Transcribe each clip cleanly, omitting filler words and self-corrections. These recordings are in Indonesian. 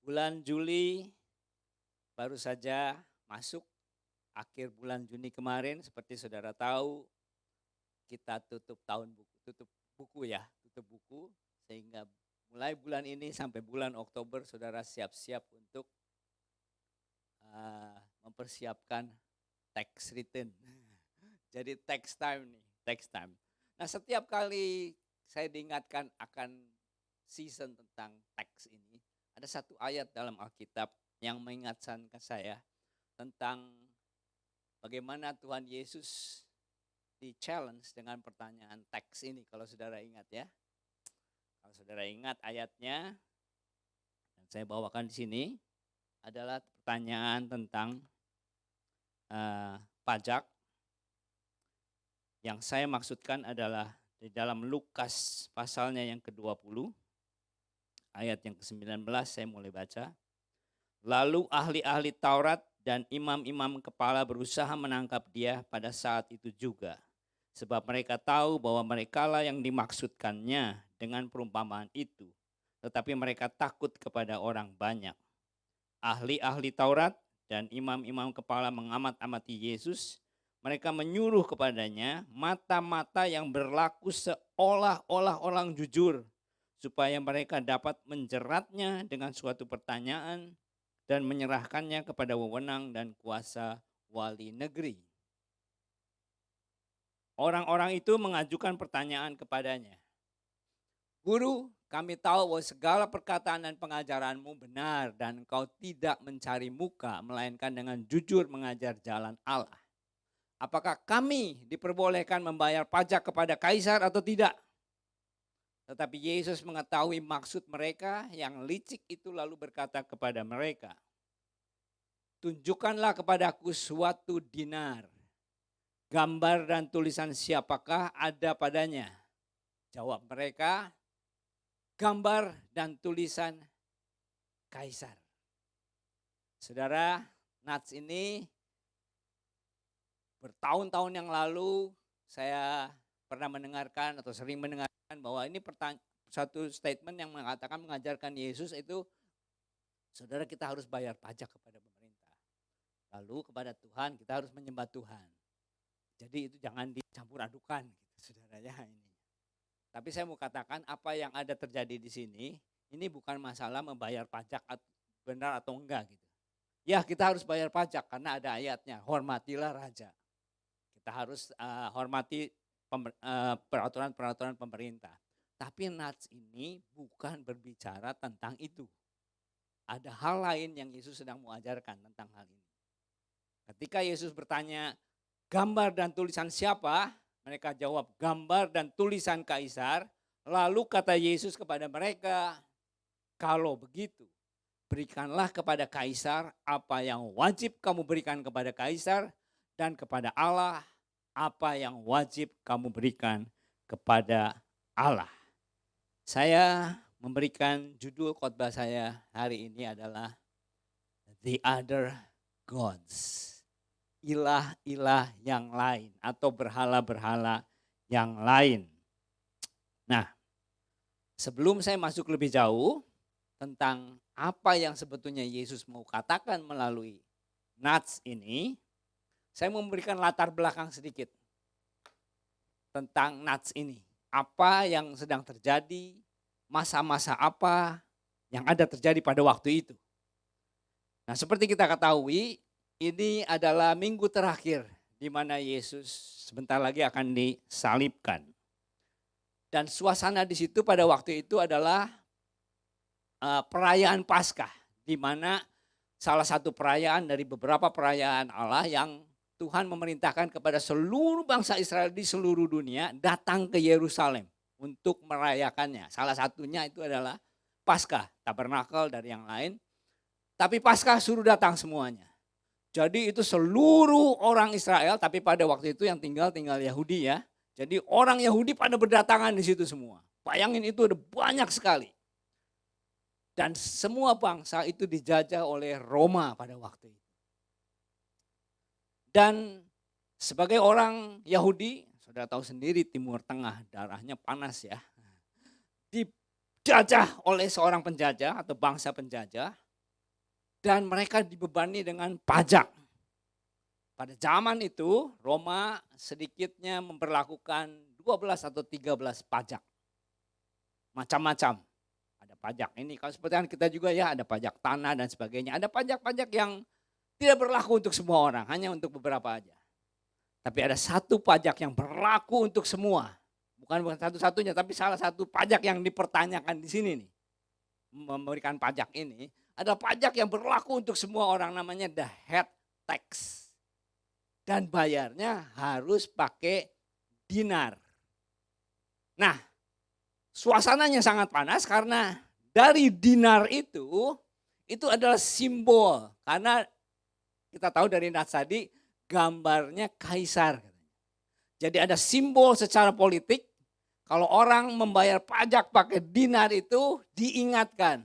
Bulan Juli baru saja masuk, akhir bulan Juni kemarin seperti saudara tahu kita tutup buku ya, tutup buku sehingga mulai bulan ini sampai bulan Oktober saudara siap-siap untuk mempersiapkan tax return. Jadi tax time nih, tax time. Nah, setiap kali saya diingatkan akan season tentang tax ini, ada satu ayat dalam Alkitab yang mengingatkan ke saya tentang bagaimana Tuhan Yesus di-challenge dengan pertanyaan tax ini, kalau saudara ingat ya. Kalau saudara ingat ayatnya, yang saya bawakan di sini adalah pertanyaan tentang pajak. Yang saya maksudkan adalah di dalam Lukas pasalnya yang ke-20, ayat yang ke-19 saya mulai baca. Lalu ahli-ahli Taurat dan imam-imam kepala berusaha menangkap dia pada saat itu juga. Sebab mereka tahu bahwa merekalah yang dimaksudkannya dengan perumpamaan itu. Tetapi mereka takut kepada orang banyak. Ahli-ahli Taurat dan imam-imam kepala mengamat-amati Yesus. Mereka menyuruh kepadanya mata-mata yang berlaku seolah-olah orang jujur, supaya mereka dapat menjeratnya dengan suatu pertanyaan dan menyerahkannya kepada wewenang dan kuasa wali negeri. Orang-orang itu mengajukan pertanyaan kepadanya. Guru, kami tahu bahwa segala perkataan dan pengajaranmu benar dan engkau tidak mencari muka, melainkan dengan jujur mengajar jalan Allah. Apakah kami diperbolehkan membayar pajak kepada kaisar atau tidak? Tetapi Yesus mengetahui maksud mereka, yang licik itu lalu berkata kepada mereka, tunjukkanlah kepadaku suatu dinar. Gambar dan tulisan siapakah ada padanya? Jawab mereka, gambar dan tulisan kaisar. Saudara, Nats ini bertahun-tahun yang lalu saya pernah mendengarkan atau sering mendengarkan bahwa ini satu statement yang mengatakan mengajarkan Yesus itu, saudara, kita harus bayar pajak kepada pemerintah. Lalu kepada Tuhan kita harus menyembah Tuhan. Jadi itu jangan dicampur adukan gitu, saudara ya ini. Tapi saya mau katakan apa yang ada terjadi di sini, ini bukan masalah membayar pajak benar atau enggak gitu. Ya, kita harus bayar pajak karena ada ayatnya, hormatilah raja. Kita harus hormati peraturan-peraturan pemerintah. Tapi Nats ini bukan berbicara tentang itu. Ada hal lain yang Yesus sedang mengajarkan tentang hal ini. Ketika Yesus bertanya, gambar dan tulisan siapa? Mereka jawab, gambar dan tulisan kaisar. Lalu kata Yesus kepada mereka, kalau begitu, berikanlah kepada kaisar apa yang wajib kamu berikan kepada kaisar, dan kepada Allah apa yang wajib kamu berikan kepada Allah. Saya memberikan judul khotbah saya hari ini adalah The Other Gods. Ilah-ilah yang lain atau berhala-berhala yang lain. Nah, sebelum saya masuk lebih jauh tentang apa yang sebetulnya Yesus mau katakan melalui Nats ini, saya mau memberikan latar belakang sedikit tentang Nats ini. Apa yang sedang terjadi, masa-masa apa yang ada terjadi pada waktu itu. Nah, seperti kita ketahui, ini adalah minggu terakhir di mana Yesus sebentar lagi akan disalibkan. Dan suasana di situ pada waktu itu adalah perayaan Paskah, di mana salah satu perayaan dari beberapa perayaan Allah yang Tuhan memerintahkan kepada seluruh bangsa Israel di seluruh dunia datang ke Yerusalem untuk merayakannya. Salah satunya itu adalah Paskah, tabernakel dari yang lain. Tapi Paskah suruh datang semuanya. Jadi itu seluruh orang Israel, tapi pada waktu itu yang tinggal Yahudi ya. Jadi orang Yahudi pada berdatangan di situ semua. Bayangin itu ada banyak sekali. Dan semua bangsa itu dijajah oleh Roma pada waktu itu. Dan sebagai orang Yahudi, saudara tahu sendiri Timur Tengah darahnya panas ya. Dijajah oleh seorang penjajah atau bangsa penjajah. dan mereka dibebani dengan pajak. Pada zaman itu Roma sedikitnya memperlakukan 12 atau 13 pajak. Macam-macam. Ada pajak ini, kalau seperti yang kita juga ya, ada pajak tanah dan sebagainya. Ada pajak-pajak yang tidak berlaku untuk semua orang, hanya untuk beberapa aja. Tapi ada satu pajak yang berlaku untuk semua. Bukan satu-satunya, tapi salah satu pajak yang dipertanyakan di sini nih. Memberikan pajak ini, ada pajak yang berlaku untuk semua orang, namanya the head tax. Dan bayarnya harus pakai dinar. Nah, suasananya sangat panas karena dari dinar itu adalah simbol. Karena kita tahu dari nats tadi gambarnya kaisar. Jadi ada simbol secara politik, kalau orang membayar pajak pakai dinar itu diingatkan,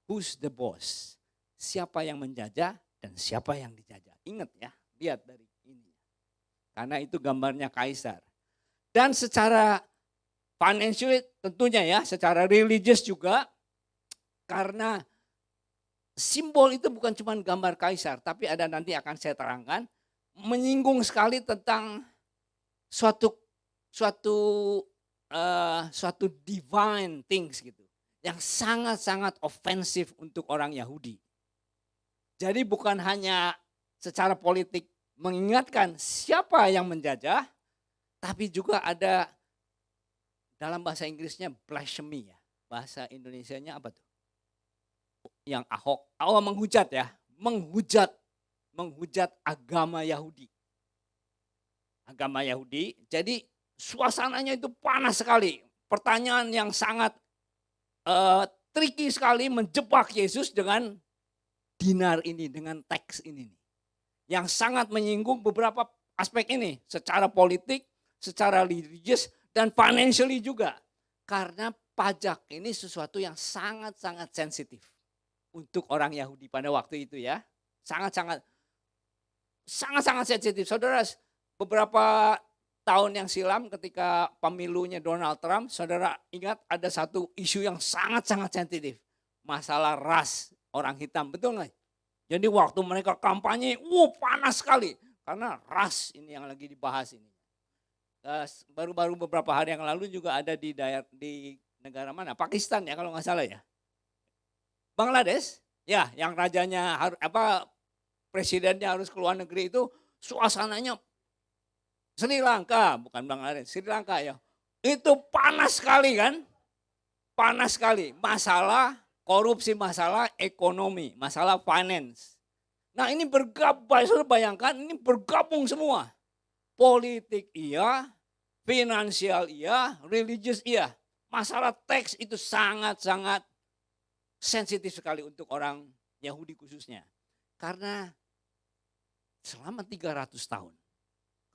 who's the boss? Siapa yang menjajah dan siapa yang dijajah. Ingat ya, lihat dari ini. Karena itu gambarnya kaisar. Dan secara financial tentunya ya, secara religious juga, karena simbol itu bukan cuma gambar kaisar, tapi ada nanti akan saya terangkan, menyinggung sekali tentang suatu divine things gitu, yang sangat-sangat ofensif untuk orang Yahudi. Jadi bukan hanya secara politik mengingatkan siapa yang menjajah, tapi juga ada dalam bahasa Inggrisnya blasphemy ya. Bahasa Indonesianya apa tuh? Yang Ahok menghujat ya, menghujat agama Yahudi. Agama Yahudi, jadi suasananya itu panas sekali. Pertanyaan yang sangat tricky sekali menjebak Yesus dengan dinar ini, dengan teks ini. Yang sangat menyinggung beberapa aspek ini. Secara politik, secara religious, dan financially juga. Karena pajak ini sesuatu yang sangat-sangat sensitif. Untuk orang Yahudi pada waktu itu ya. Sangat-sangat sensitif. Saudara, beberapa tahun yang silam ketika pemilunya Donald Trump, saudara ingat ada satu isu yang sangat-sangat sensitif. Masalah ras orang hitam, betul nggak? Jadi waktu mereka kampanye, panas sekali. Karena ras ini yang lagi dibahas ini. Baru-baru beberapa hari yang lalu juga ada di negara mana? Pakistan ya kalau nggak salah ya. Bangladesh, ya yang rajanya presidennya harus keluar negeri itu suasananya Sri Lanka, bukan Bangladesh, Sri Lanka ya. Itu panas sekali kan? Panas sekali. Masalah korupsi, masalah ekonomi, masalah finance. Nah ini saudara bayangkan ini bergabung semua. Politik iya, finansial iya, religious iya. Masalah teks itu sangat-sangat sensitif sekali untuk orang Yahudi khususnya. Karena selama 300 tahun.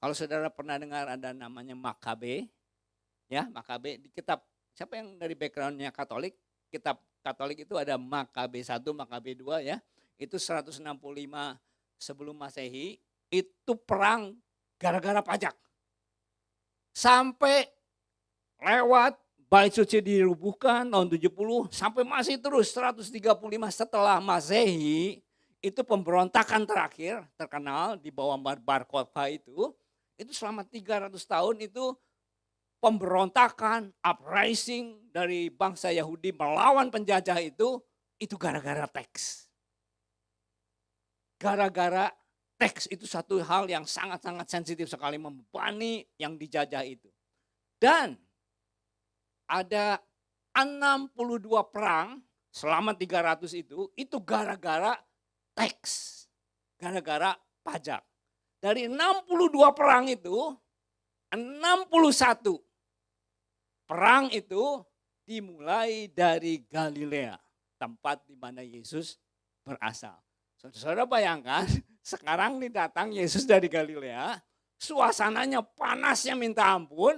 Kalau saudara pernah dengar ada namanya Makabe, ya Makabe di kitab, siapa yang dari backgroundnya Katolik, kitab Katolik itu ada Makabe 1, Makabe 2 ya, itu 165 sebelum Masehi, itu perang gara-gara pajak. Sampai lewat Bait Suci dirubuhkan tahun 70, sampai masih terus 135 setelah Masehi, itu pemberontakan terakhir terkenal di bawah Bar Kokhba itu selama 300 tahun itu pemberontakan, uprising dari bangsa Yahudi melawan penjajah itu gara-gara teks. Gara-gara teks itu satu hal yang sangat-sangat sensitif sekali, membebani yang dijajah itu. Dan ada 62 perang selama 300 itu gara-gara teks, gara-gara pajak. Dari 62 perang itu, 61 perang itu dimulai dari Galilea, tempat di mana Yesus berasal. Saudara bayangkan, sekarang nih datang Yesus dari Galilea, suasananya panasnya minta ampun,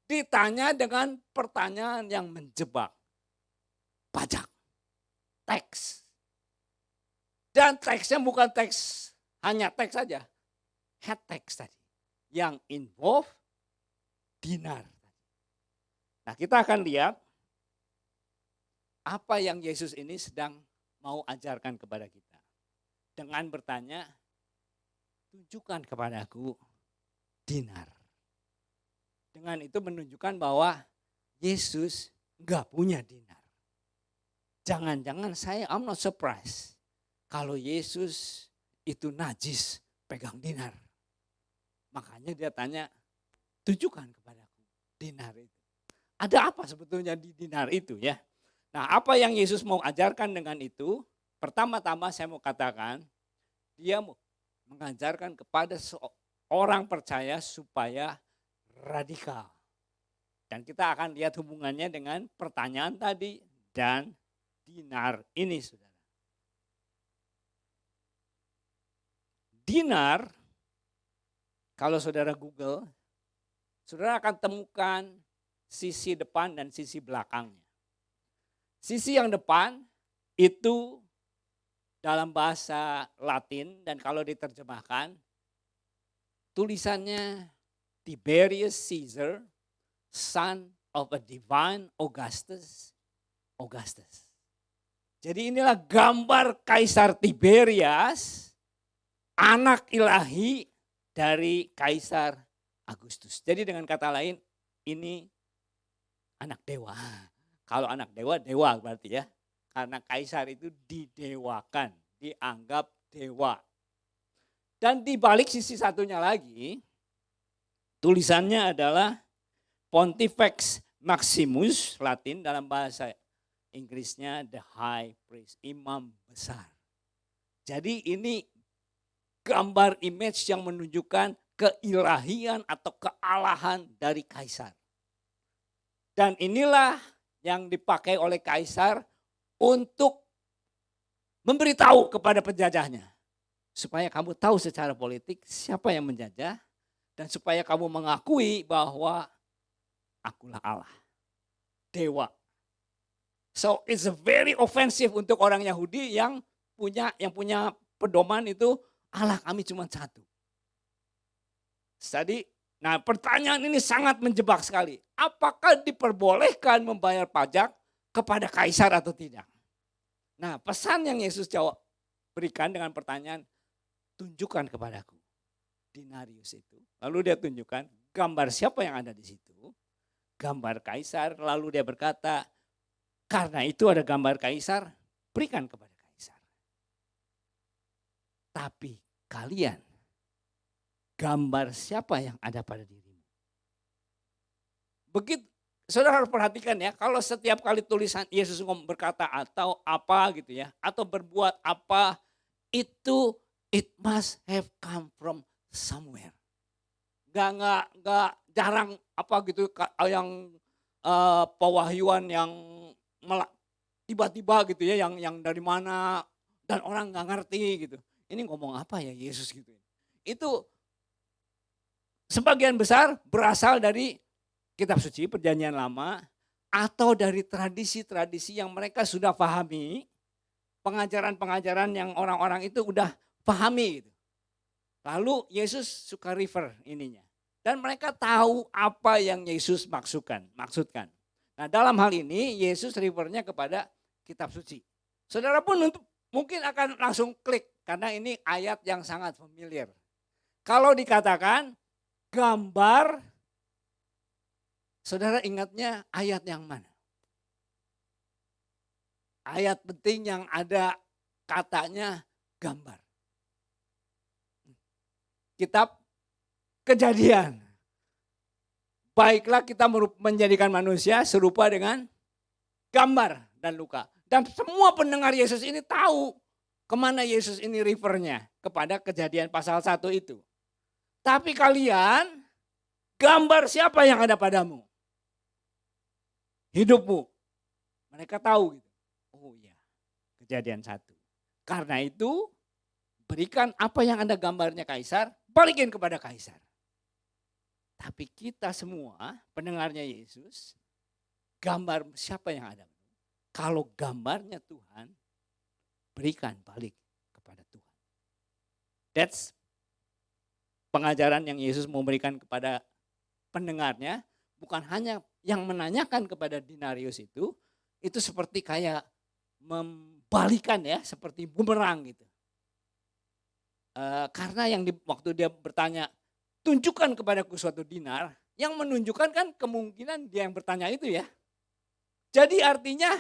ditanya dengan pertanyaan yang menjebak. Pajak, teks. Dan teksnya bukan teks, hanya teks saja. Head tax tadi. Yang involve dinar. Nah kita akan lihat apa yang Yesus ini sedang mau ajarkan kepada kita. dengan bertanya, tunjukkan kepadaku dinar. Dengan itu menunjukkan bahwa Yesus enggak punya dinar. Jangan-jangan I'm not surprised kalau Yesus itu najis pegang dinar. Makanya dia tanya, tunjukkan kepadaku dinar itu. Ada apa sebetulnya di dinar itu ya? Nah, apa yang Yesus mau ajarkan dengan itu? Pertama-tama saya mau katakan, dia mengajarkan kepada orang percaya supaya radikal. Dan kita akan lihat hubungannya dengan pertanyaan tadi dan dinar ini, saudara. Dinar, kalau saudara Google, saudara akan temukan sisi depan dan sisi belakangnya. Sisi yang depan itu dalam bahasa Latin dan kalau diterjemahkan, tulisannya Tiberius Caesar, son of a divine Augustus. Jadi inilah gambar Kaisar Tiberius, anak ilahi dari Kaisar Agustus. Jadi dengan kata lain, ini anak dewa. Kalau anak dewa, dewa berarti ya. Karena Kaisar itu didewakan, dianggap dewa. Dan di balik sisi satunya lagi, tulisannya adalah Pontifex Maximus, Latin dalam bahasa Inggrisnya the high priest, imam besar. Jadi ini gambar image yang menunjukkan keilahian atau kealahan dari Kaisar. Dan inilah yang dipakai oleh Kaisar untuk memberitahu kepada penjajahnya. Supaya kamu tahu secara politik siapa yang menjajah. Dan supaya kamu mengakui bahwa akulah Allah, dewa. So it's a very offensive untuk orang Yahudi yang punya pedoman itu Allah kami cuma satu. Jadi, nah pertanyaan ini sangat menjebak sekali. Apakah diperbolehkan membayar pajak kepada kaisar atau tidak? Nah pesan yang Yesus berikan dengan pertanyaan, tunjukkan kepadaku denarius itu. Lalu dia tunjukkan gambar siapa yang ada di situ. Gambar kaisar, lalu dia berkata, karena itu ada gambar kaisar, berikan kepada kaisar. Tapi kalian, gambar siapa yang ada pada dirimu? Begitu, saudara harus perhatikan ya, kalau setiap kali tulisan Yesus berkata atau apa gitu ya, atau berbuat apa, itu it must have come from somewhere. Gak jarang apa gitu yang pewahyuan yang tiba-tiba gitu ya, yang dari mana dan orang nggak ngerti gitu. Ini ngomong apa ya Yesus gitu. Itu sebagian besar berasal dari kitab suci Perjanjian Lama atau dari tradisi-tradisi yang mereka sudah pahami, pengajaran-pengajaran yang orang-orang itu udah pahami gitu. Lalu Yesus suka refer ininya. Dan mereka tahu apa yang Yesus maksudkan. Nah dalam hal ini Yesus refernya kepada kitab suci. Saudara pun mungkin akan langsung klik karena ini ayat yang sangat familiar. Kalau dikatakan gambar, saudara ingatnya ayat yang mana? Ayat penting yang ada katanya gambar. Kitab Kejadian. Baiklah kita menjadikan manusia serupa dengan gambar dan luka. Dan semua pendengar Yesus ini tahu kemana Yesus ini refernya, kepada Kejadian pasal 1 itu. Tapi kalian, gambar siapa yang ada padamu? Hidupmu. Mereka tahu gitu. Oh iya, Kejadian 1. Karena itu berikan apa yang ada gambarnya kaisar, balikin kepada kaisar. Tapi kita semua pendengarnya Yesus, gambar siapa yang ada? Kalau gambarnya Tuhan, berikan balik kepada Tuhan. That's pengajaran yang Yesus mau berikan kepada pendengarnya. Bukan hanya yang menanyakan kepada denarius itu seperti kayak membalikan ya, seperti bumerang gitu. Karena waktu dia bertanya, tunjukkan kepadaku suatu dinar, yang menunjukkan kan kemungkinan dia yang bertanya itu ya. Jadi artinya,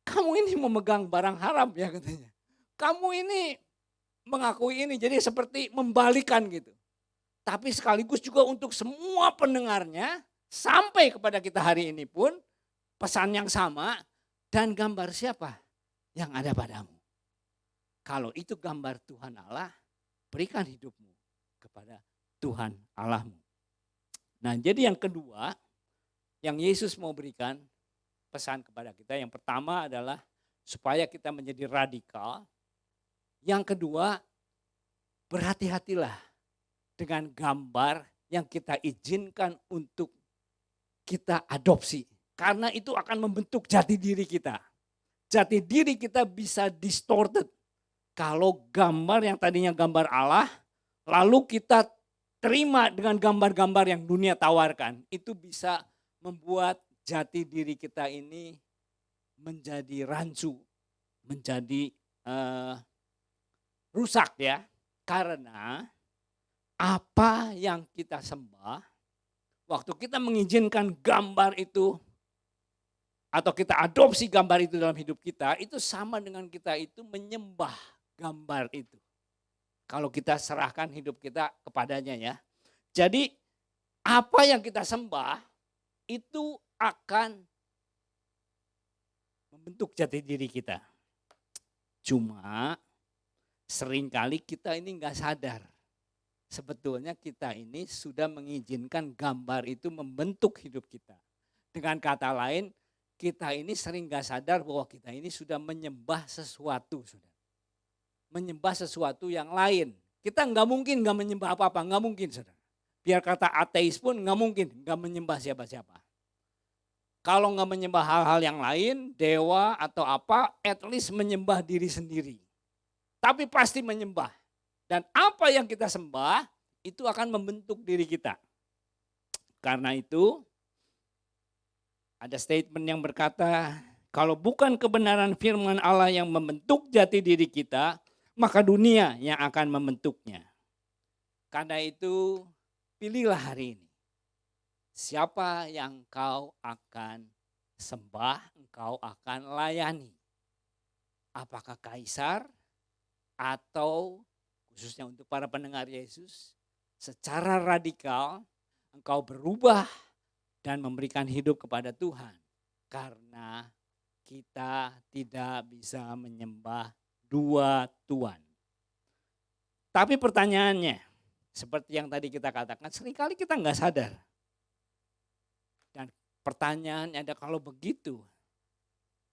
kamu ini memegang barang haram ya katanya. Kamu ini mengakui ini, jadi seperti membalikan gitu. Tapi sekaligus juga untuk semua pendengarnya, sampai kepada kita hari ini pun, pesan yang sama, dan gambar siapa yang ada padamu. Kalau itu gambar Tuhan Allah, berikan hidupmu kepada Tuhan Allahmu. Nah, jadi yang kedua yang Yesus mau berikan pesan kepada kita, yang pertama adalah supaya kita menjadi radikal. Yang kedua, berhati-hatilah dengan gambar yang kita izinkan untuk kita adopsi. Karena itu akan membentuk jati diri kita. Jati diri kita bisa distorted. Kalau gambar yang tadinya gambar Allah, lalu kita terima dengan gambar-gambar yang dunia tawarkan, itu bisa membuat jati diri kita ini menjadi rancu, menjadi rusak ya. Karena apa yang kita sembah, waktu kita mengizinkan gambar itu, atau kita adopsi gambar itu dalam hidup kita, itu sama dengan kita itu menyembah gambar itu. Kalau kita serahkan hidup kita kepadanya ya. Jadi apa yang kita sembah itu akan membentuk jati diri kita. Cuma seringkali kita ini nggak sadar. Sebetulnya kita ini sudah mengizinkan gambar itu membentuk hidup kita. Dengan kata lain, kita ini sering nggak sadar bahwa kita ini sudah menyembah sesuatu. Menyembah sesuatu yang lain. Kita nggak mungkin nggak menyembah apa-apa, nggak mungkin saudara. Biar kata ateis pun nggak mungkin nggak menyembah siapa-siapa. Kalau nggak menyembah hal-hal yang lain, dewa atau apa, at least menyembah diri sendiri. Tapi pasti menyembah. Dan apa yang kita sembah, itu akan membentuk diri kita. Karena itu, ada statement yang berkata, kalau bukan kebenaran firman Allah yang membentuk jati diri kita, maka dunia yang akan membentuknya. Karena itu, pilihlah hari ini. Siapa yang kau akan sembah, engkau akan layani. Apakah kaisar atau khususnya untuk para pendengar Yesus, secara radikal engkau berubah dan memberikan hidup kepada Tuhan. Karena kita tidak bisa menyembah dua Tuhan. Tapi pertanyaannya, seperti yang tadi kita katakan, seringkali kita nggak sadar. Dan pertanyaannya ada, kalau begitu,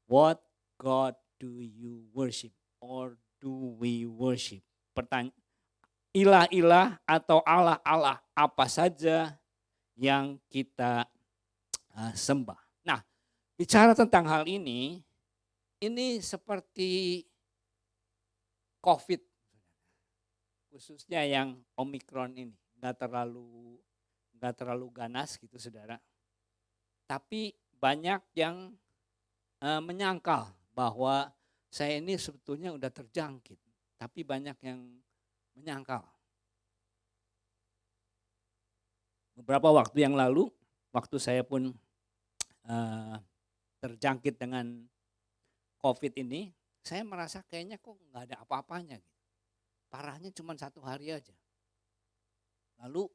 what God do you worship? Or do we worship? Ilah-ilah atau Allah-Allah apa saja yang kita sembah. Nah, bicara tentang hal ini seperti COVID, khususnya yang Omikron ini, nggak terlalu ganas gitu saudara. Tapi banyak yang menyangkal bahwa saya ini sebetulnya udah terjangkit, tapi banyak yang menyangkal. Beberapa waktu yang lalu, waktu saya pun terjangkit dengan COVID ini, saya merasa kayaknya kok nggak ada apa-apanya. Gitu. Parahnya cuma 1 hari aja. Lalu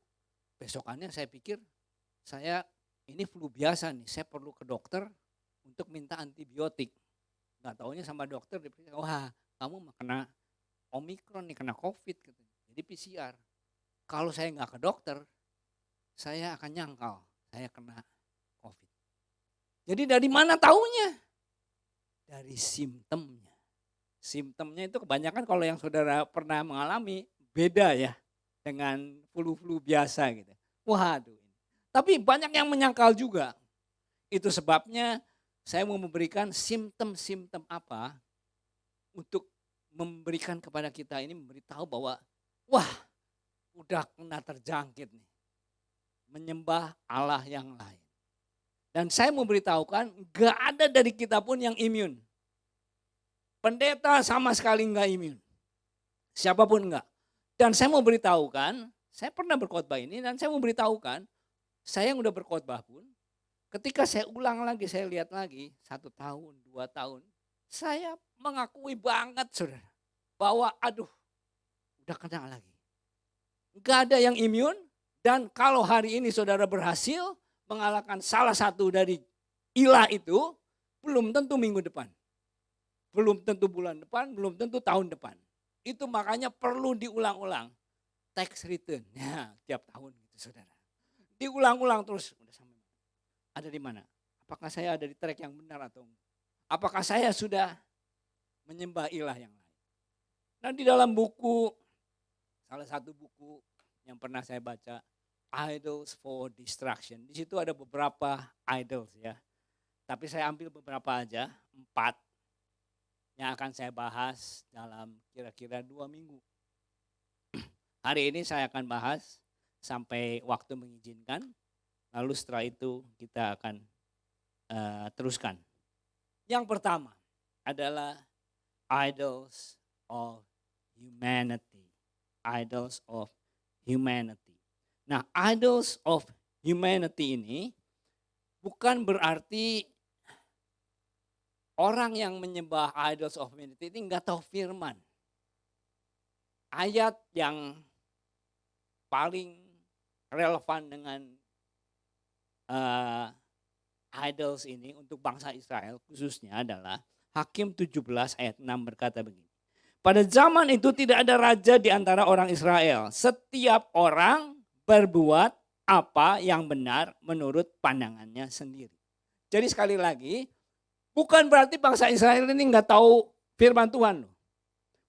besokannya saya pikir ini flu biasa nih, saya perlu ke dokter untuk minta antibiotik. Nggak taunya sama dokter, wah kamu kena Omikron nih, kena COVID. Gitu. Jadi PCR. Kalau saya nggak ke dokter, saya akan nyangkal saya kena COVID. Jadi dari mana taunya? Dari simptomnya. Simptomnya itu kebanyakan kalau yang saudara pernah mengalami beda ya dengan flu-flu biasa gitu. Waduh. Tapi banyak yang menyangkal juga. Itu sebabnya saya mau memberikan simptom-simptom apa untuk memberikan kepada kita ini, memberitahu bahwa wah udah kena terjangkit nih. Menyembah Allah yang lain. Dan saya mau beritahukan gak ada dari kita pun yang imun. Pendeta sama sekali gak imun. Siapapun enggak. Dan saya mau beritahukan, saya pernah berkhotbah ini dan saya mau beritahukan, saya yang udah berkhotbah pun, ketika saya ulang lagi, saya lihat lagi, 1 tahun, 2 tahun, saya mengakui banget saudara, bahwa aduh udah kena lagi. Gak ada yang imun dan kalau hari ini saudara berhasil mengalahkan salah satu dari ilah itu, belum tentu minggu depan. Belum tentu bulan depan, belum tentu tahun depan. Itu makanya perlu diulang-ulang. Tax return, ya tiap tahun gitu saudara. Diulang-ulang terus. Udah sampai ada di mana? Apakah saya ada di track yang benar atau enggak? Apakah saya sudah menyembah ilah yang lain? Nah di dalam buku, salah satu buku yang pernah saya baca, Idols for Destruction. Di situ ada beberapa idols ya. Tapi saya ambil beberapa aja, 4 yang akan saya bahas dalam kira-kira 2 minggu. Hari ini saya akan bahas sampai waktu mengizinkan, lalu setelah itu kita akan teruskan. Yang pertama adalah idols of humanity. Idols of humanity. Nah, idols of humanity ini bukan berarti orang yang menyembah idols of humanity ini nggak tahu firman. Ayat yang paling relevan dengan idols ini untuk bangsa Israel khususnya adalah Hakim 17 ayat 6 berkata begini. Pada zaman itu tidak ada raja di antara orang Israel. Setiap orang berbuat apa yang benar menurut pandangannya sendiri. Jadi sekali lagi, bukan berarti bangsa Israel ini nggak tahu firman Tuhan.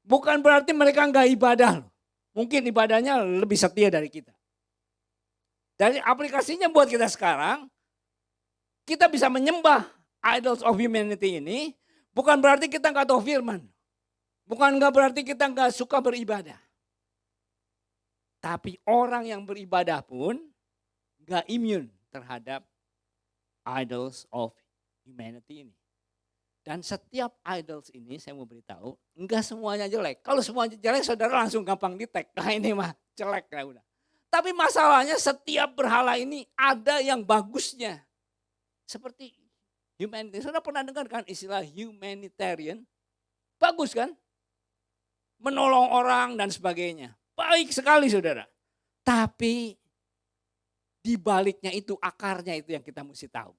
Bukan berarti mereka nggak ibadah. Mungkin ibadahnya lebih setia dari kita. Dari aplikasinya buat kita sekarang, kita bisa menyembah idols of humanity ini, bukan berarti kita nggak tahu firman. Bukan nggak berarti kita nggak suka beribadah. Tapi orang yang beribadah pun nggak immune terhadap idols of humanity ini. Dan setiap idols ini saya mau beritahu, enggak semuanya jelek. Kalau semuanya jelek saudara langsung gampang di-tag. Nah ini mah jelek ya udah. Tapi masalahnya setiap berhala ini ada yang bagusnya. Seperti humanity. Saudara pernah dengar kan istilah humanitarian? Bagus kan? Menolong orang dan sebagainya. Baik sekali saudara. Tapi di baliknya itu, akarnya itu yang kita mesti tahu.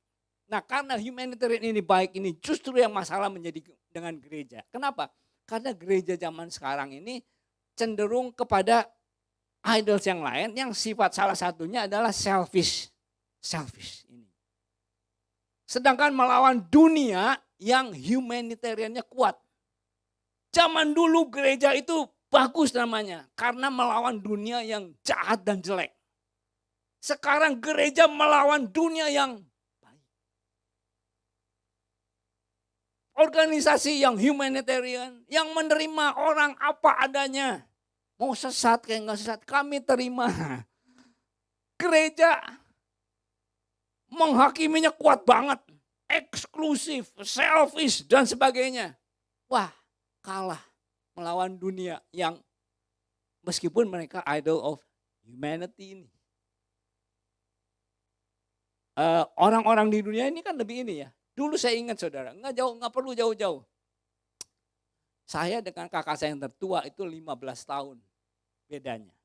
Nah karena humanitarian ini baik ini justru yang masalah menjadi dengan gereja. Kenapa? Karena gereja zaman sekarang ini cenderung kepada idols yang lain yang sifat salah satunya adalah selfish. Selfish ini. Sedangkan melawan dunia yang humanitariannya kuat. Zaman dulu gereja itu bagus namanya karena melawan dunia yang jahat dan jelek. Sekarang gereja melawan dunia yang organisasi yang humanitarian, yang menerima orang apa adanya. Mau sesat kayak nggak sesat, kami terima. Gereja menghakiminya kuat banget. Eksklusif, selfish dan sebagainya. Wah, kalah melawan dunia yang meskipun mereka idol of humanity ini. Orang-orang di dunia ini kan lebih ini ya. Dulu saya ingat saudara, nggak perlu jauh-jauh. Saya dengan kakak saya yang tertua itu 15 tahun bedanya.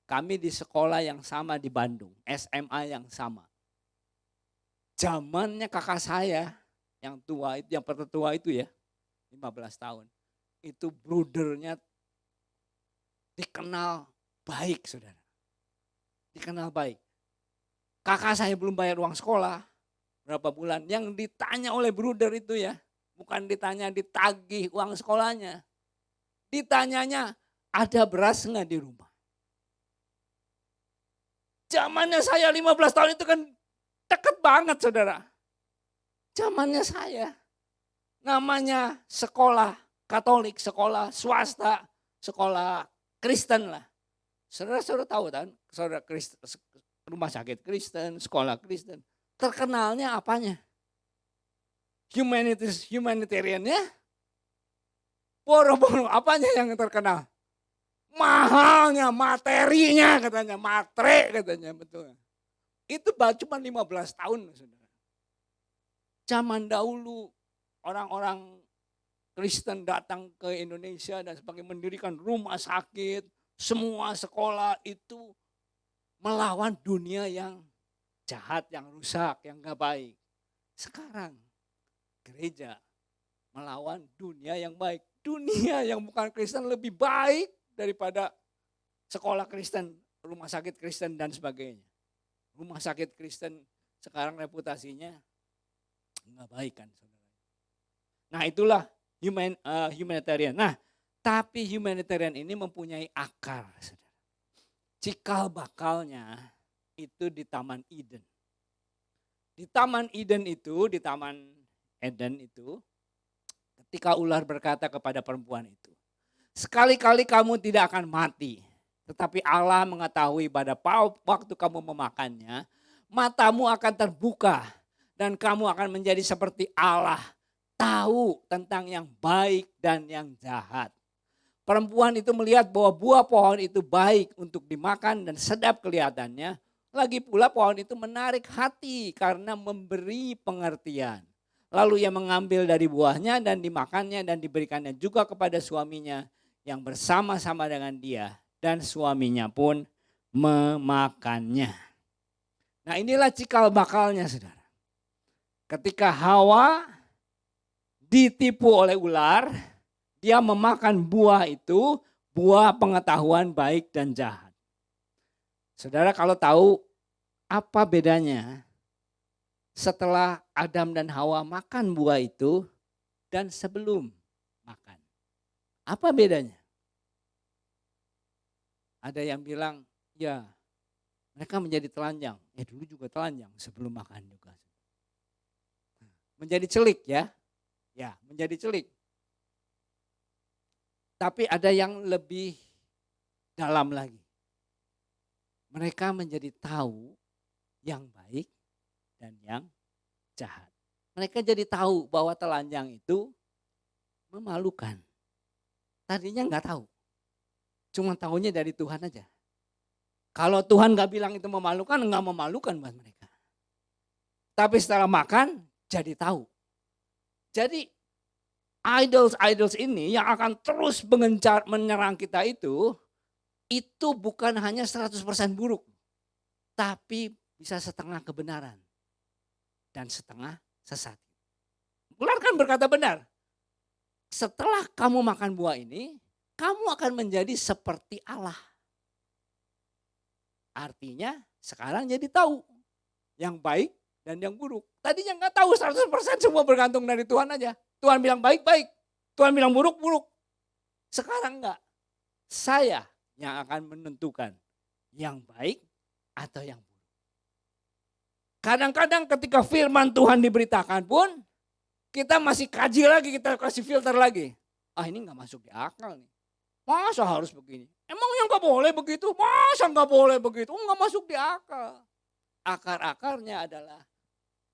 Kami di sekolah yang sama di Bandung, SMA yang sama. Zamannya kakak saya yang tua itu, yang tertua itu ya, 15 tahun. Itu brudernya dikenal baik saudara. Dikenal baik. Kakak saya belum bayar uang sekolah. Berapa bulan, yang ditanya oleh bruder itu ya, bukan ditanya ditagih uang sekolahnya. Ditanyanya, ada beras enggak di rumah? Zamannya saya 15 tahun itu kan deket banget saudara. Zamannya saya, namanya sekolah Katolik, sekolah swasta, sekolah Kristen lah. Saudara-saudara tahu kan, saudara Kristen, rumah sakit Kristen, sekolah Kristen. Terkenalnya apanya? Humanitariannya? Boro-boro apanya yang terkenal? mahalnya, materinya katanya, matre katanya, betul. Itu cuma 15 tahun, saudara. Zaman dahulu orang-orang Kristen datang ke Indonesia dan sebagai mendirikan rumah sakit, semua sekolah itu melawan dunia yang jahat, yang rusak, yang gak baik. Sekarang gereja melawan dunia yang baik. Dunia yang bukan Kristen lebih baik daripada sekolah Kristen, rumah sakit Kristen dan sebagainya. Rumah sakit Kristen sekarang reputasinya nggak baik kan, saudara. Nah itulah humanitarian. Nah tapi humanitarian ini mempunyai akar, saudara. Cikal bakalnya itu di Taman Eden. Di Taman Eden itu, di Taman Eden itu, ketika ular berkata kepada perempuan itu, sekali-kali kamu tidak akan mati. Tetapi Allah mengetahui pada waktu kamu memakannya, matamu akan terbuka dan kamu akan menjadi seperti Allah, tahu tentang yang baik dan yang jahat. Perempuan itu melihat bahwa buah pohon itu baik untuk dimakan dan sedap kelihatannya. Lagi pula pohon itu menarik hati karena memberi pengertian. Lalu ia mengambil dari buahnya dan dimakannya dan diberikannya juga kepada suaminya yang bersama-sama dengan dia. Dan suaminya pun memakannya. Nah inilah cikal bakalnya, saudara. Ketika Hawa ditipu oleh ular, dia memakan buah itu, buah pengetahuan baik dan jahat. Saudara kalau tahu apa bedanya setelah Adam dan Hawa makan buah itu dan sebelum makan? Apa bedanya? Ada yang bilang, ya mereka menjadi telanjang. Dulu juga telanjang sebelum makan juga. Menjadi celik ya. Ya menjadi celik. Tapi ada yang lebih dalam lagi. Mereka menjadi tahu yang baik dan yang jahat. Mereka jadi tahu bahwa telanjang itu memalukan. Tadinya nggak tahu. Cuma tahunya dari Tuhan aja. Kalau Tuhan gak bilang itu memalukan, gak memalukan buat mereka. Tapi setelah makan, jadi tahu. Jadi idols ini yang akan terus menyerang kita itu bukan hanya 100% buruk. Tapi bisa setengah kebenaran. Dan setengah sesat. Ular kan berkata benar. Setelah kamu makan buah ini, kamu akan menjadi seperti Allah. Artinya sekarang jadi tahu yang baik dan yang buruk. Tadinya nggak tahu 100%, semua bergantung dari Tuhan aja. Tuhan bilang baik-baik, Tuhan bilang buruk-buruk. Sekarang enggak. Saya yang akan menentukan yang baik atau yang buruk. Kadang-kadang ketika firman Tuhan diberitakan pun, kita masih kaji lagi, kita kasih filter lagi. Ini nggak masuk di akal nih. Masa harus begini? Emangnya nggak boleh begitu? Masa nggak boleh begitu? Nggak masuk di akal. Akar-akarnya adalah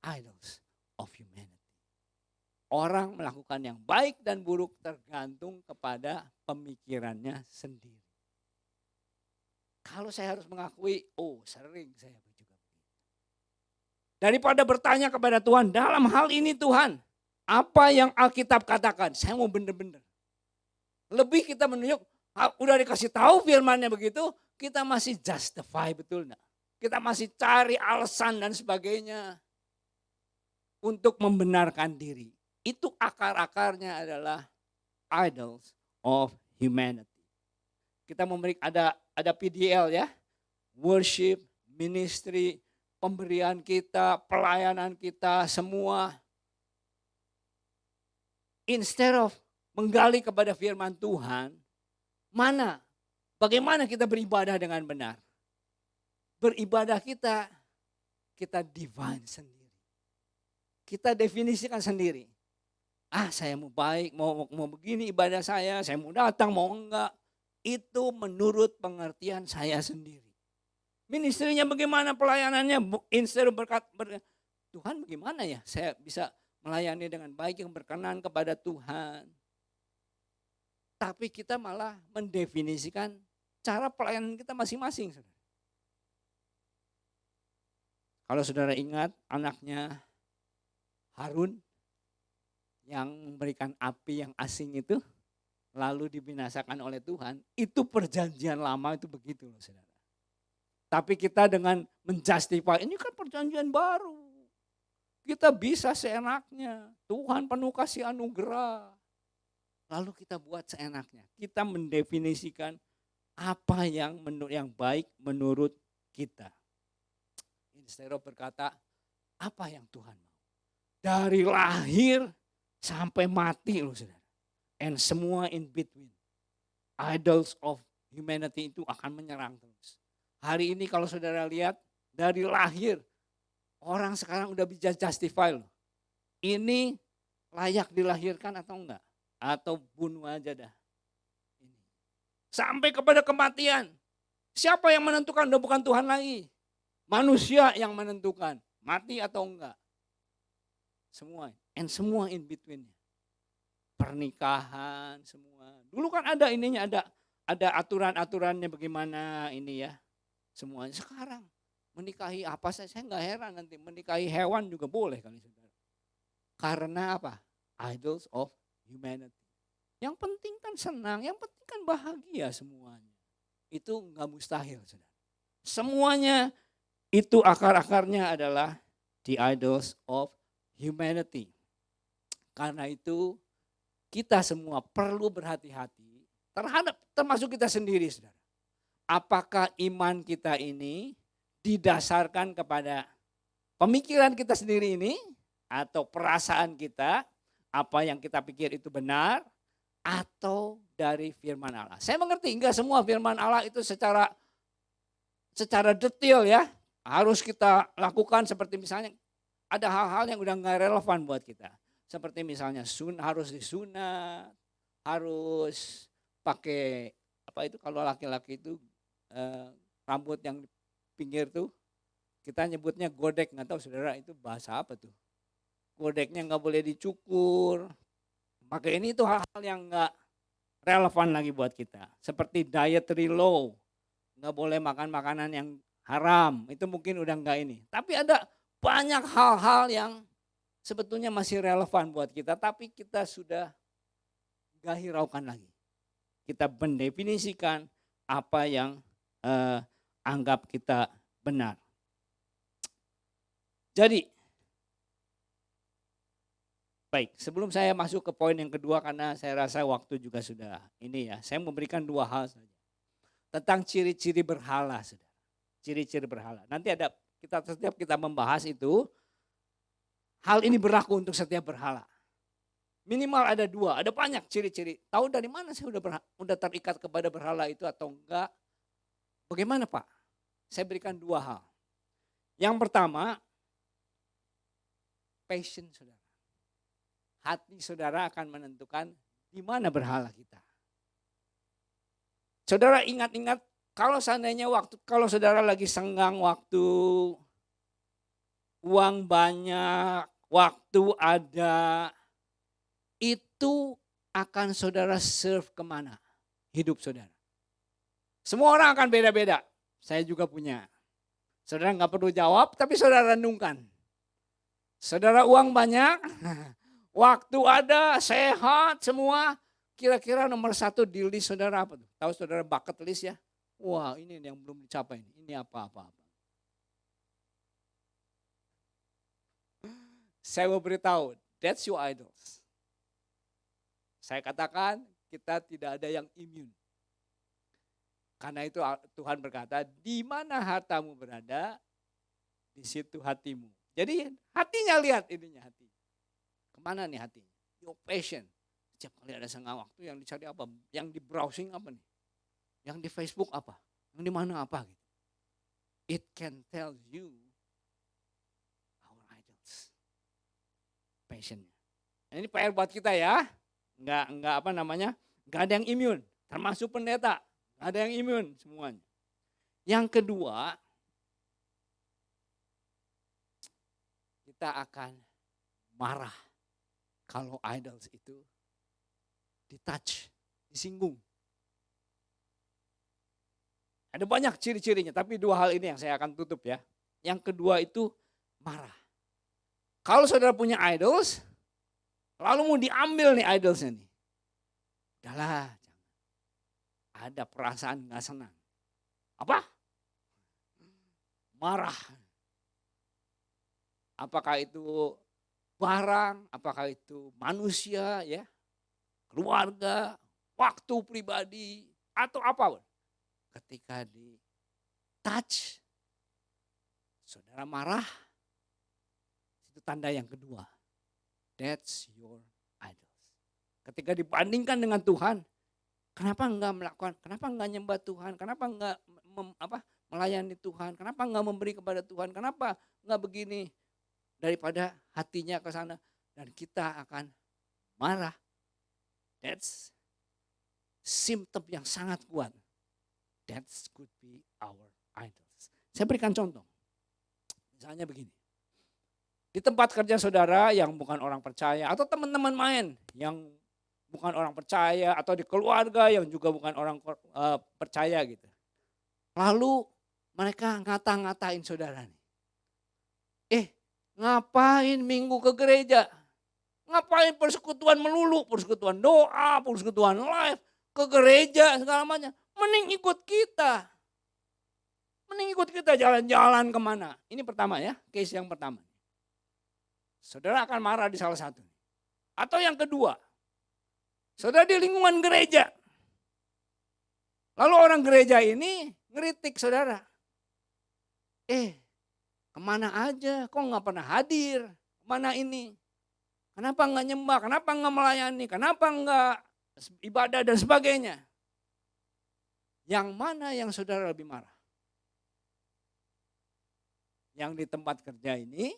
idols of humanity. Orang melakukan yang baik dan buruk tergantung kepada pemikirannya sendiri. Kalau saya harus mengakui, sering saya juga begitu. Daripada bertanya kepada Tuhan, dalam hal ini Tuhan, apa yang Alkitab katakan? Saya mau bener-bener. Lebih kita menunjuk, udah dikasih tahu firmannya begitu, kita masih justify, betul enggak? Kita masih cari alasan dan sebagainya untuk membenarkan diri. Itu akar-akarnya adalah idols of humanity. Kita memberi ada PDL ya, worship, ministry, pemberian kita, pelayanan kita, semua. Instead of menggali kepada firman Tuhan, bagaimana kita beribadah dengan benar? Beribadah kita divine sendiri. Kita definisikan sendiri. Saya mau baik, mau begini ibadah saya mau datang, mau enggak. Itu menurut pengertian saya sendiri. Ministrinya bagaimana, pelayanannya, instead of Tuhan bagaimana ya saya bisa melayani dengan baik yang berkenan kepada Tuhan. Tapi kita malah mendefinisikan cara pelayanan kita masing-masing. Saudara. Kalau saudara ingat anaknya Harun yang memberikan api yang asing itu, lalu dibinasakan oleh Tuhan, itu perjanjian lama itu begitu loh saudara. Tapi kita dengan menjustify, ini kan perjanjian baru. Kita bisa seenaknya, Tuhan penuh kasih anugerah. Lalu kita buat seenaknya, kita mendefinisikan apa yang baik menurut kita. Instead of berkata, apa yang Tuhan mau. Dari lahir sampai mati loh saudara. And semua in between. Idols of humanity itu akan menyerang terus. Hari ini kalau saudara lihat dari lahir, orang sekarang udah bisa justify loh. Ini layak dilahirkan atau enggak? Atau bunuh aja dah. Sampai kepada kematian. Siapa yang menentukan? Udah bukan Tuhan lagi. Manusia yang menentukan. Mati atau enggak. Semua. And semua in between. Pernikahan semua. Dulu kan ada ininya, ada aturan-aturannya bagaimana ini ya. Semuanya. Sekarang menikahi apa saja, saya nggak heran nanti menikahi hewan juga boleh kali saudara. Karena apa? Idols of humanity. Yang penting kan senang, yang penting kan bahagia semuanya. Itu nggak mustahil saudara. Semuanya itu akar-akarnya adalah the idols of humanity. Karena itu kita semua perlu berhati-hati terhadap termasuk kita sendiri saudara. Apakah iman kita ini didasarkan kepada pemikiran kita sendiri ini atau perasaan kita, apa yang kita pikir itu benar atau dari firman Allah. Saya mengerti enggak semua firman Allah itu secara detail ya harus kita lakukan, seperti misalnya ada hal-hal yang udah enggak relevan buat kita. Seperti misalnya harus disunat, harus pakai apa itu kalau laki-laki itu rambut yang di pinggir tuh kita nyebutnya godek, nggak tahu saudara itu bahasa apa tuh. Godeknya nggak boleh dicukur. Pakai ini itu hal-hal yang nggak relevan lagi buat kita. Seperti dietary law, nggak boleh makan makanan yang haram. Itu mungkin udah nggak ini. Tapi ada banyak hal-hal yang sebetulnya masih relevan buat kita, tapi kita sudah nggak hiraukan lagi. Kita mendefinisikan apa yang anggap kita benar. Jadi, baik, sebelum saya masuk ke poin yang kedua karena saya rasa waktu juga sudah ini ya. Saya memberikan dua hal saja. Tentang ciri-ciri berhala, saudara. Ciri-ciri berhala. Nanti ada setiap kita membahas itu, hal ini berlaku untuk setiap berhala. Minimal ada dua, ada banyak ciri-ciri. Tahu dari mana saya udah terikat kepada berhala itu atau enggak? Bagaimana Pak? Saya berikan dua hal. Yang pertama, passion saudara. Hati saudara akan menentukan di mana berhala kita. Saudara ingat-ingat kalau seandainya kalau saudara lagi senggang waktu, uang banyak, waktu ada, itu akan saudara serve kemana? Hidup saudara. Semua orang akan beda-beda. Saya juga punya. Saudara nggak perlu jawab, tapi saudara renungkan. Saudara uang banyak, waktu ada, sehat semua. Kira-kira nomor satu di list saudara apa tuh? Tahu saudara bucket list ya? Wah ini yang belum dicapai. Ini apa-apa. Saya mau beritahu, that's your idols. Saya katakan kita tidak ada yang imun. Karena itu Tuhan berkata, di mana hartamu berada, di situ hatimu. Jadi hatinya lihat ininya hati. Kemana nih hatinya? Your passion. Setiap kali ada senggang waktu yang dicari apa? Yang di browsing apa nih? Yang di Facebook apa? Yang di mana apa gitu. It can tell you our idols. Passionnya. Nah, ini PR buat kita ya. Enggak apa namanya? Enggak ada yang imun. Termasuk pendeta. Enggak ada yang imun semuanya. Yang kedua, kita akan marah kalau idols itu ditouch, disinggung. Ada banyak ciri-cirinya, tapi dua hal ini yang saya akan tutup ya. Yang kedua itu marah. Kalau saudara punya idols, lalu mau diambil nih idolsnya nih. Udahlah, ada perasaan gak senang. Apa? Marah. Apakah itu barang, apakah itu manusia ya, keluarga, waktu pribadi, atau apa. Ketika di touch, saudara marah, itu tanda yang kedua. That's your idols. Ketika dibandingkan dengan Tuhan, kenapa enggak melakukan, kenapa enggak nyembah Tuhan, kenapa enggak melayani Tuhan, kenapa enggak memberi kepada Tuhan, kenapa enggak begini, daripada hatinya ke sana dan kita akan marah. That's simptom yang sangat kuat. That could be our idols. Saya berikan contoh. Misalnya begini. Di tempat kerja saudara yang bukan orang percaya atau teman-teman main yang bukan orang percaya atau di keluarga yang juga bukan orang percaya gitu. Lalu mereka ngata-ngatain saudara nih. Ngapain minggu ke gereja? Ngapain persekutuan melulu, persekutuan doa, persekutuan live, ke gereja segala macam. Mending ikut kita. Mending ikut kita jalan-jalan kemana. Ini pertama ya, case yang pertama. Saudara akan marah di salah satu. Atau yang kedua, saudara di lingkungan gereja. Lalu orang gereja ini ngeritik saudara. Kemana aja, kok gak pernah hadir, kemana ini. Kenapa gak nyembah, kenapa gak melayani, kenapa gak ibadah dan sebagainya. Yang mana yang saudara lebih marah? Yang di tempat kerja ini,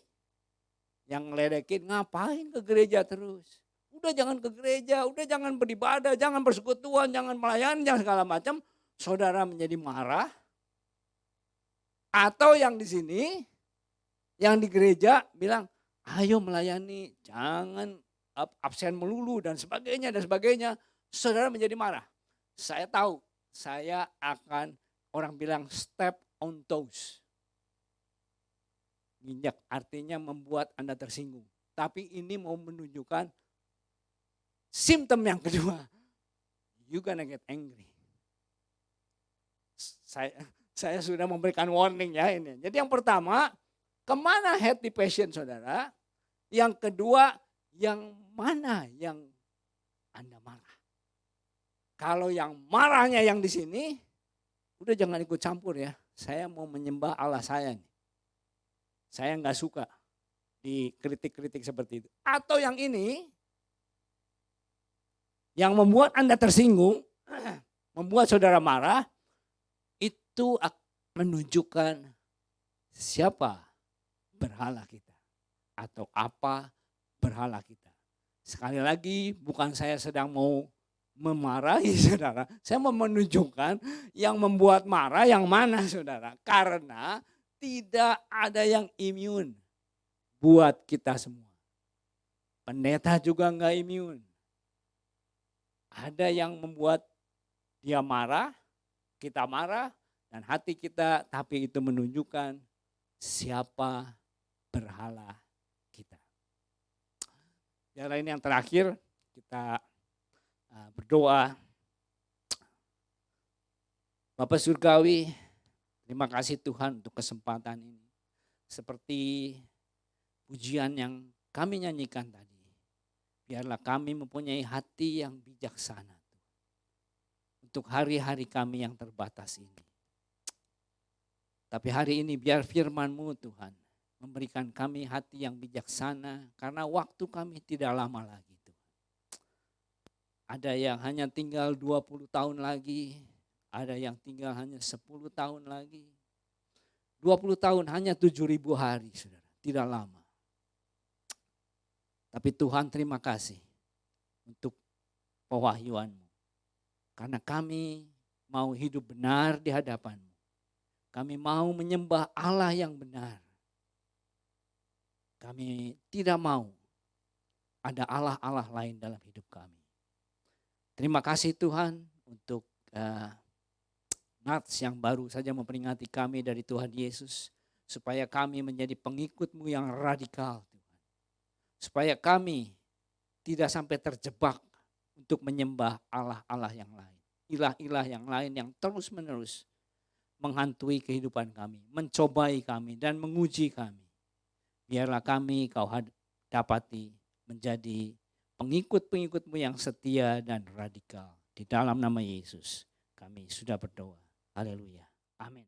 yang ngeledekin ngapain ke gereja terus. Udah jangan ke gereja, udah jangan beribadah, jangan persekutuan, jangan melayani, jangan segala macam. Saudara menjadi marah. Atau yang di sini, yang di gereja bilang, ayo melayani, jangan absen melulu dan sebagainya dan sebagainya. Saudara menjadi marah. Saya tahu, saya akan orang bilang step on toes. Nginjak artinya membuat Anda tersinggung. Tapi ini mau menunjukkan simptom yang kedua. You gonna get angry. Saya sudah memberikan warning ya ini. Jadi yang pertama, kemana happy passion saudara? Yang kedua, yang mana yang Anda marah? Kalau yang marahnya yang di sini, udah jangan ikut campur ya. Saya mau menyembah Allah saya nih. Saya nggak suka dikritik-kritik seperti itu. Atau yang ini, yang membuat Anda tersinggung, membuat saudara marah, itu menunjukkan siapa berhala kita. Atau apa berhala kita. Sekali lagi, bukan saya sedang mau memarahi saudara. Saya mau menunjukkan yang membuat marah yang mana saudara. Karena tidak ada yang imun buat kita semua. Pendeta juga enggak imun. Ada yang membuat dia marah, kita marah, dan hati kita, tapi itu menunjukkan siapa berhala kita. Yang terakhir, kita berdoa. Bapak Surgawi, terima kasih Tuhan untuk kesempatan ini. Seperti pujian yang kami nyanyikan tadi. Biarlah kami mempunyai hati yang bijaksana. Untuk hari-hari kami yang terbatas ini. Tapi hari ini biar firman-Mu Tuhan memberikan kami hati yang bijaksana. Karena waktu kami tidak lama lagi Tuhan. Ada yang hanya tinggal 20 tahun lagi. Ada yang tinggal hanya 10 tahun lagi. 20 tahun hanya 7.000 hari saudara. Tidak lama. Tapi Tuhan terima kasih untuk pewahyuan-Mu. Karena kami mau hidup benar di hadapan-Mu. Kami mau menyembah Allah yang benar. Kami tidak mau ada Allah-Allah lain dalam hidup kami. Terima kasih Tuhan untuk Nats yang baru saja memperingati kami dari Tuhan Yesus. Supaya kami menjadi pengikut-Mu yang radikal, Tuhan. Supaya kami tidak sampai terjebak untuk menyembah Allah-Allah yang lain. Ilah-ilah yang lain yang terus-menerus menghantui kehidupan kami, mencobai kami dan menguji kami. Biarlah kami Kau dapati menjadi pengikut-pengikut-Mu yang setia dan radikal. Di dalam nama Yesus kami sudah berdoa. Haleluya. Amin.